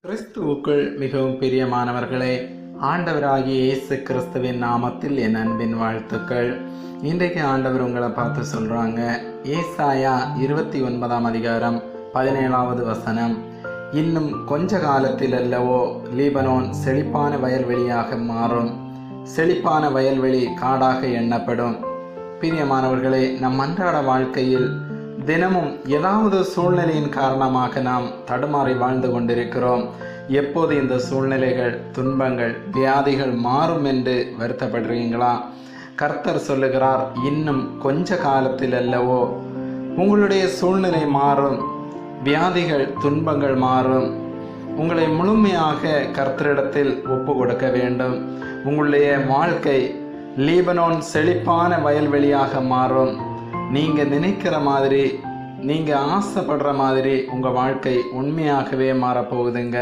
கிறிஸ்துவுக்குள் மிகவும் பிரியமானவர்களே, ஆண்டவராகிய இயேசு கிறிஸ்துவின் நாமத்தில் என் அன்பின் வாழ்த்துக்கள். இன்றைக்கு ஆண்டவர் உங்களை பார்த்து சொல்றாங்க. ஏசாயா 29 அதிகாரம் 17வது வசனம். இன்னும் கொஞ்ச காலத்தில் அல்லவோ லீபனோன் செழிப்பான வயல்வெளியாக மாறும், செழிப்பான வயல்வெளி காடாக எண்ணப்படும். பிரியமானவர்களே, நம் அன்றாட வாழ்க்கையில் தினமும் ஏதாவது சூழ்நிலையின் காரணமாக நாம் தடுமாறி வாழ்ந்து கொண்டிருக்கிறோம். எப்போது இந்த சூழ்நிலைகள், துன்பங்கள், வியாதிகள் மாறும் என்று வருத்தப்படுறீங்களா? கர்த்தர் சொல்லுகிறார், இன்னும் கொஞ்ச காலத்தில் அல்லவோ உங்களுடைய சூழ்நிலை மாறும், வியாதிகள், துன்பங்கள் மாறும். உங்களை முழுமையாக கர்த்தரிடத்தில் ஒப்பு கொடுக்க வேண்டும். உங்களுடைய வாழ்க்கை லீபனோன் செழிப்பான வயல்வெளியாக மாறும். நீங்கள் நினைக்கிற மாதிரி, நீங்கள் ஆசைப்படுற மாதிரி உங்கள் வாழ்க்கை உண்மையாகவே மாறப்போகுதுங்க.